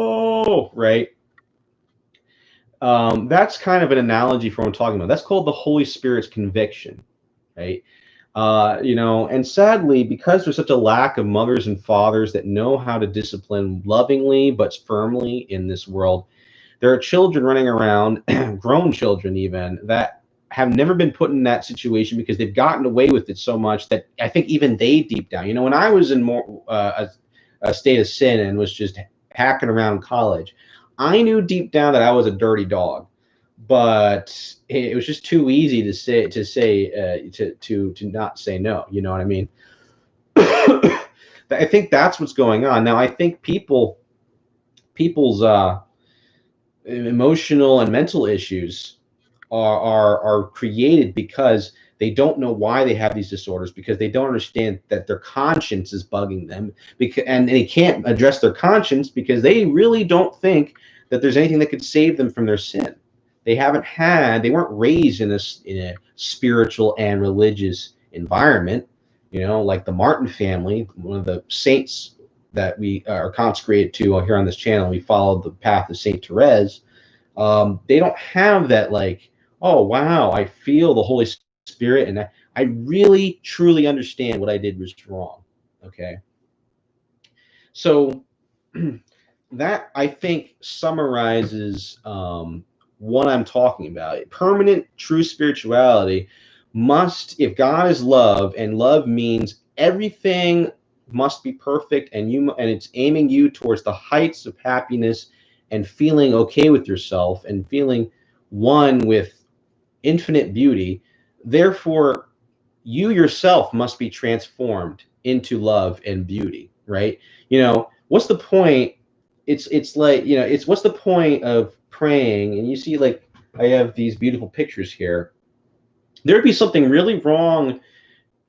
right? That's kind of an analogy for what I'm talking about. That's called the Holy Spirit's conviction, right? And sadly, because there's such a lack of mothers and fathers that know how to discipline lovingly but firmly in this world, there are children running around, grown children even, that have never been put in that situation because they've gotten away with it so much that I think even they deep down, when I was in more a state of sin and was just hacking around college, I knew deep down that I was a dirty dog, but it was just too easy to not say no. You know what I mean? I think that's what's going on now. I think people's emotional and mental issues are created because they don't know why they have these disorders, because they don't understand that their conscience is bugging them, and they can't address their conscience because they really don't think that there's anything that could save them from their sin. They weren't raised in a spiritual and religious environment, like the Martin family, one of the saints that we are consecrated to here on this channel. We followed the path of Saint Therese. They don't have that, like, oh wow, I feel the Holy Spirit and I really truly understand what I did was wrong. Okay, so that, I think, summarizes what I'm talking about. Permanent true spirituality must, if God is love, and love means everything must be perfect, and it's aiming you towards the heights of happiness and feeling okay with yourself and feeling one with infinite beauty. Therefore, you yourself must be transformed into love and beauty, right? What's the point? It's like, it's what's the point of praying? And you see, like, I have these beautiful pictures here. There'd be something really wrong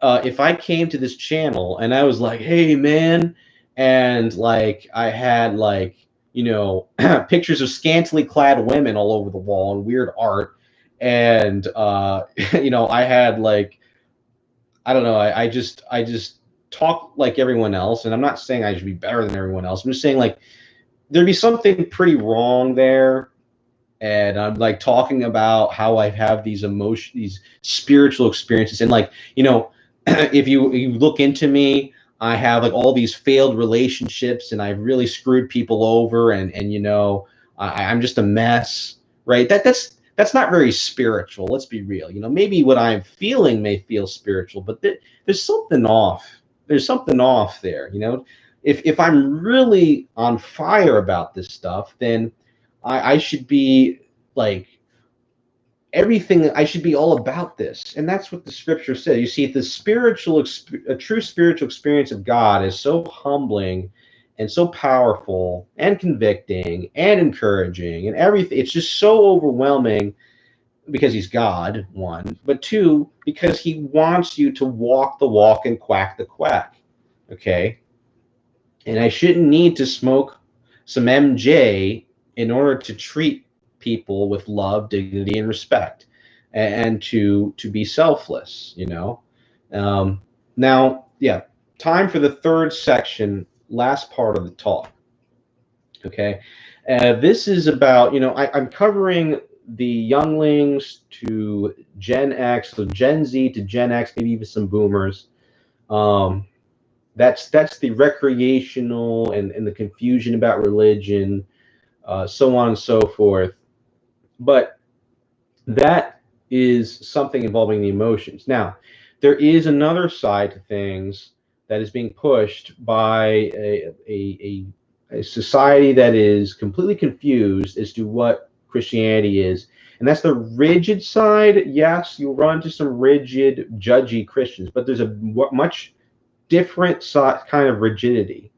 if I came to this channel and I was like, hey man, and like I had, like, pictures of scantily clad women all over the wall and weird art, and I had, like, I don't know, I just talk like everyone else, and I'm not saying I should be better than everyone else. I'm just saying, like, there'd be something pretty wrong there. And I'm like talking about how I have these spiritual experiences, and, like, if you look into me, I have, like, all these failed relationships, and I've really screwed people over, and I'm just a mess, right? That's not very spiritual. Let's be real. Maybe what I'm feeling may feel spiritual, but there's something off. There's something off there. If I'm really on fire about this stuff, then I should be, like, everything. I should be all about this, and that's what the scripture says. You see, a true spiritual experience of God is so humbling and so powerful and convicting and encouraging and everything. It's just so overwhelming because he's God, one, but two, because he wants you to walk the walk and quack the quack. Okay, and I shouldn't need to smoke some MJ in order to treat people with love, dignity, and respect, and to be selfless. Now, yeah, time for the third section, last part of the talk. Okay, this is about, I'm covering the younglings to Gen X, so Gen Z to Gen X, maybe even some boomers. That's the recreational and the confusion about religion, so on and so forth. But that is something involving the emotions. Now, there is another side to things that is being pushed by a society that is completely confused as to what Christianity is. And that's the rigid side. Yes, you'll run into some rigid, judgy Christians, but there's a much different kind of rigidity.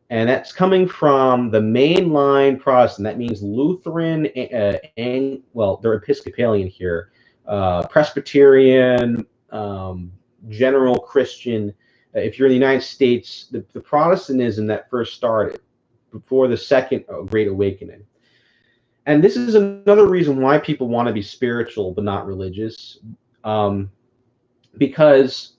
And that's coming from the mainline Protestant. That means Lutheran, well, they're Episcopalian here, Presbyterian, general Christian. If you're in the United States, the Protestantism that first started before the Second Great Awakening. And this is another reason why people want to be spiritual but not religious, because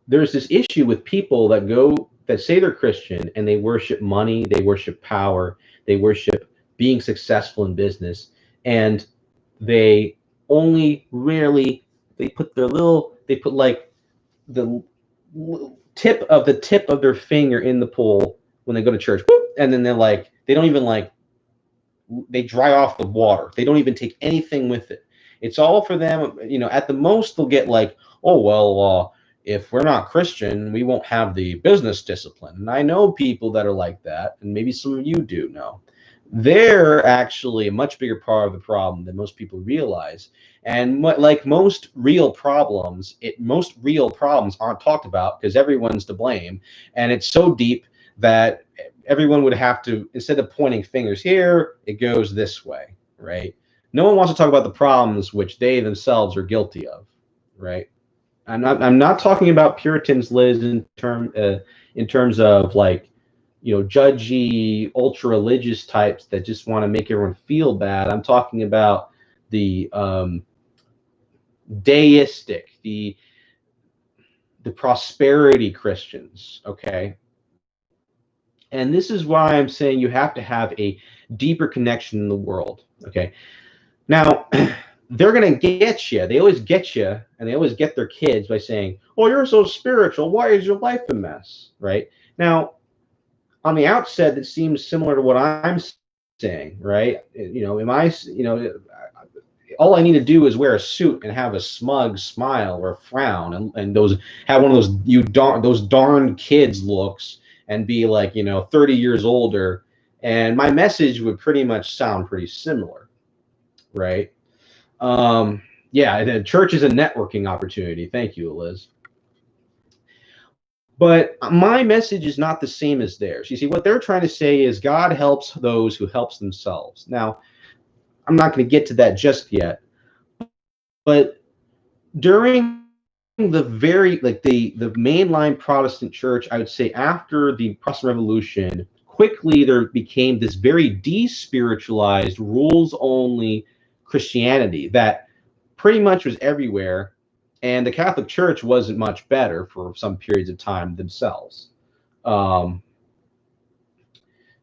there's this issue with people that say they're Christian and they worship money, they worship power, they worship being successful in business, and they only rarely they put like the tip of their finger in the pool when they go to church, whoop, and then they don't even they dry off the water. They don't even take anything with it. It's all for them. At the most they'll get oh well, if we're not Christian, we won't have the business discipline. And I know people that are like that, and maybe some of you do know. They're actually a much bigger part of the problem than most people realize. And like most real problems aren't talked about because everyone's to blame. And it's so deep that everyone would have to, instead of pointing fingers here, it goes this way, right? No one wants to talk about the problems which they themselves are guilty of, right? I'm not talking about Puritans, Liz, in terms of judgy, ultra religious types that just want to make everyone feel bad. I'm talking about the deistic, the prosperity Christians, okay? And this is why I'm saying you have to have a deeper connection in the world, okay? Now, they're going to get you. They always get you, and they always get their kids by saying, oh, you're so spiritual. Why is your life a mess, right? Now, on the outset, it seems similar to what I'm saying, right? All I need to do is wear a suit and have a smug smile or a frown, and have one of those darn kids looks, and be 30 years older, and my message would pretty much sound pretty similar, right? Yeah, the church is a networking opportunity. Thank you, Liz. But my message is not the same as theirs. You see, what they're trying to say is God helps those who helps themselves. Now, I'm not going to get to that just yet, but during the mainline Protestant church, I would say after the Protestant Revolution, quickly there became this very despiritualized, rules-only Christianity that pretty much was everywhere, and the Catholic Church wasn't much better for some periods of time themselves.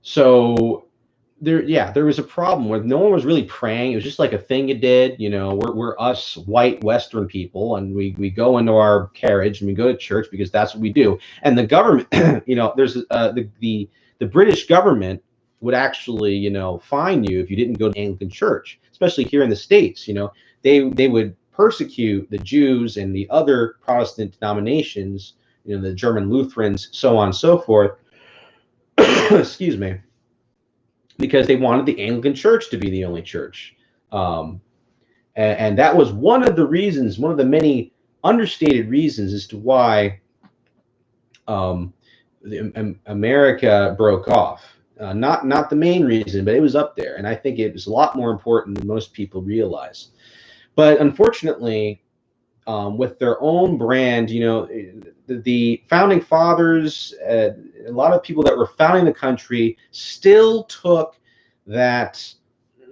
So there was a problem where no one was really praying. It was just like a thing you did. We're us white Western people, and we go into our carriage and we go to church because that's what we do. And the government, there's the British government would actually, fine you if you didn't go to Anglican church, especially here in the States. They would persecute the Jews and the other Protestant denominations, the German Lutherans, so on and so forth. Excuse me. Because they wanted the Anglican Church to be the only church. And that was one of the reasons, one of the many understated reasons as to why America broke off. Not the main reason, but it was up there. And I think it was a lot more important than most people realize. But unfortunately, with their own brand, the founding fathers, a lot of people that were founding the country still took that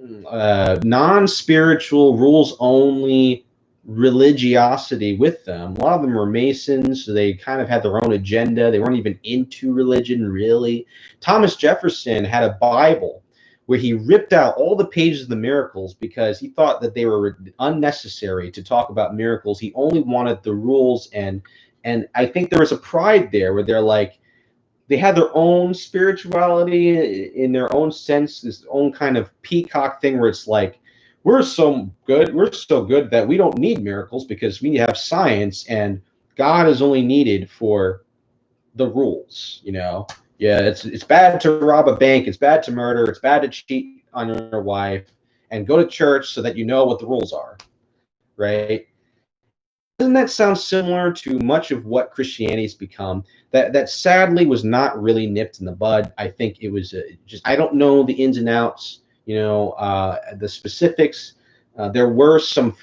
non-spiritual, rules-only religiosity with them. A lot of them were Masons, so they kind of had their own agenda. They weren't even into religion, really. Thomas Jefferson had a Bible where he ripped out all the pages of the miracles because he thought that they were unnecessary to talk about miracles. He only wanted the rules, and I think there was a pride there where they had their own spirituality in their own sense, this own kind of peacock thing where it's like, we're so good that we don't need miracles because we have science, and God is only needed for the rules, Yeah, it's bad to rob a bank, it's bad to murder, it's bad to cheat on your wife, and go to church so that you know what the rules are, right? Doesn't that sound similar to much of what Christianity's become? That sadly was not really nipped in the bud. I think it was just, I don't know the ins and outs, the specifics. There were some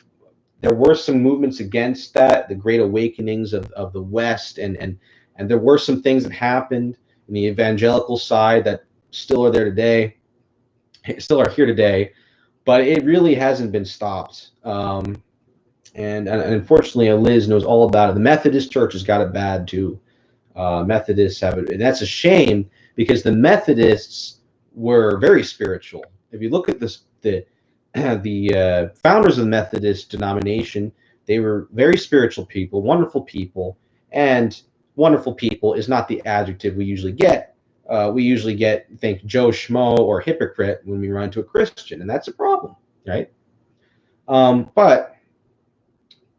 movements against that, the Great Awakenings of the West, and there were some things that happened in the evangelical side that still are there today. still are here today, but it really hasn't been stopped. And unfortunately, Liz knows all about it. The Methodist Church has got it bad too. Methodists have it, and that's a shame because the Methodists were very spiritual. If you look at this, the founders of the Methodist denomination, they were very spiritual people, wonderful people, and wonderful people is not the adjective we usually get. We usually think Joe Schmo or hypocrite when we run into a Christian, and that's a problem, right? But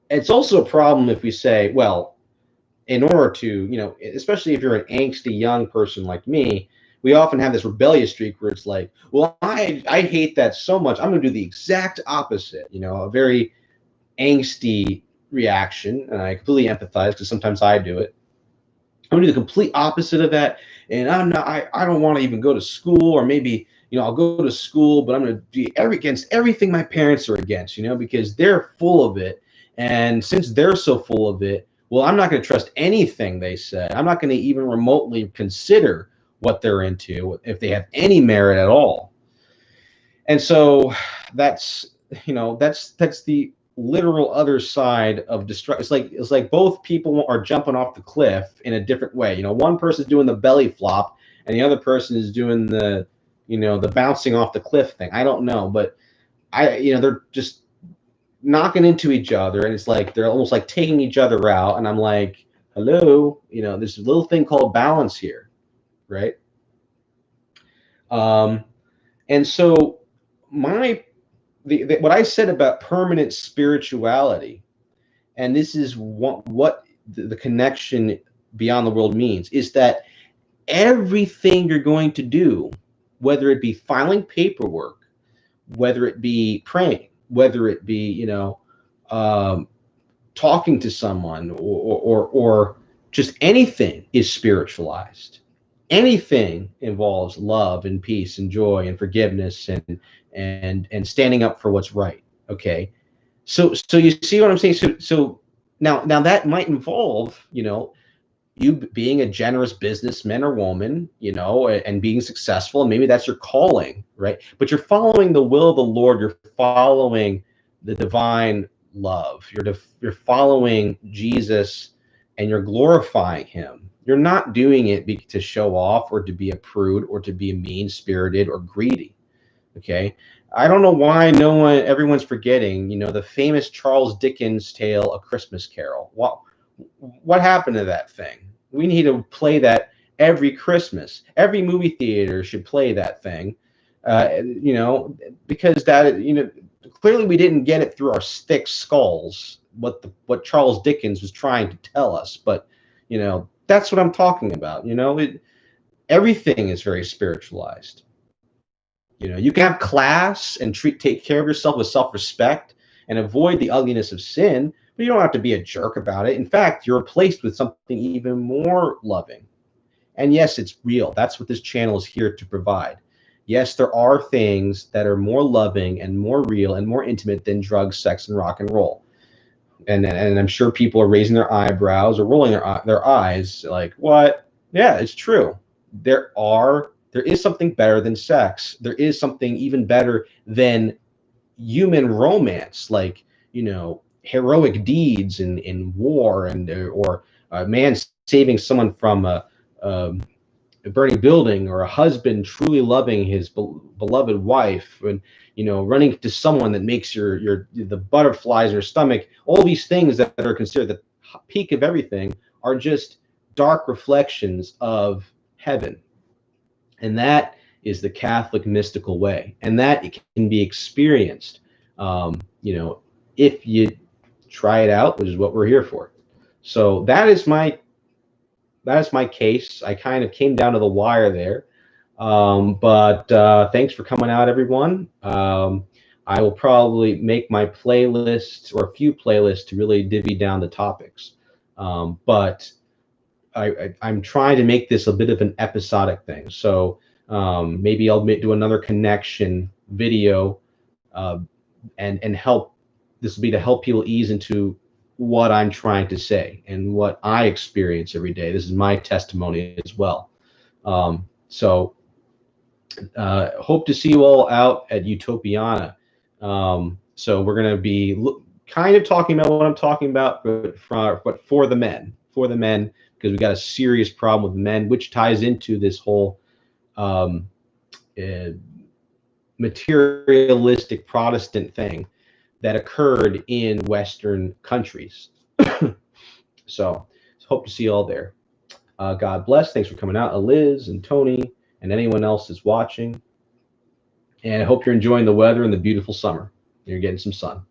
it's also a problem if we say, well, in order to, especially if you're an angsty young person like me, we often have this rebellious streak where it's like, well, I hate that so much. I'm going to do the exact opposite, a very angsty reaction. And I completely empathize because sometimes I do it. I'm going to do the complete opposite of that. And I don't want to even go to school, or maybe, I'll go to school, but I'm going to be against everything my parents are against, because they're full of it. And since they're so full of it, well, I'm not going to trust anything they say. I'm not going to even remotely consider what they're into if they have any merit at all. And so that's the literal other side of destruction. It's like both people are jumping off the cliff in a different way. One person's doing the belly flop and the other person is doing the bouncing off the cliff thing. I don't know, but they're just knocking into each other, and it's like they're almost like taking each other out, and I'm like, hello, there's a little thing called balance here, right? And so what I said about permanent spirituality, and this is what the connection beyond the world means, is that everything you're going to do, whether it be filing paperwork, whether it be praying, whether it be, talking to someone or just anything is spiritualized. Anything involves love and peace and joy and forgiveness and standing up for what's right. Okay. So you see what I'm saying? So now that might involve, you being a generous businessman or woman, and being successful, and maybe that's your calling, right? But you're following the will of the Lord. You're following the divine love. You're following Jesus, and you're glorifying him. You're not doing it to show off or to be a prude or to be mean-spirited or greedy. Okay. I don't know why everyone's forgetting, the famous Charles Dickens tale, A Christmas Carol. What happened to that thing? We need to play that every Christmas. Every movie theater should play that thing, because that, clearly we didn't get it through our thick skulls, what Charles Dickens was trying to tell us. But, that's what I'm talking about. Everything is very spiritualized. You can have class and take care of yourself with self-respect and avoid the ugliness of sin, but you don't have to be a jerk about it. In fact, you're replaced with something even more loving. And yes, it's real. That's what this channel is here to provide. Yes, there are things that are more loving and more real and more intimate than drugs, sex, and rock and roll. And I'm sure people are raising their eyebrows or rolling their eyes like, what? Yeah, it's true. There is something better than sex. There is something even better than human romance, like, heroic deeds in war, or a man saving someone from a burning building, or a husband truly loving his beloved wife, and running to someone that makes the butterflies in your stomach. All these things that are considered the peak of everything are just dark reflections of heaven. And that is the Catholic mystical way, and that it can be experienced, if you try it out, which is what we're here for. So that is my case. I kind of came down to the wire there, but thanks for coming out, everyone. I will probably make my playlist, or a few playlists, to really divvy down the topics, but I'm trying to make this a bit of an episodic thing. So maybe I'll do another connection video, and help. This will be to help people ease into what I'm trying to say and what I experience every day. This is my testimony as well. So Hope to see you all out at Utopiana. So we're going to be kind of talking about what I'm talking about, but for the men, because we got a serious problem with men, which ties into this whole uh, materialistic Protestant thing that occurred in Western countries. So hope to see you all there. God bless. Thanks for coming out, Liz and Tony and anyone else that's watching. And I hope you're enjoying the weather and the beautiful summer. You're getting some sun.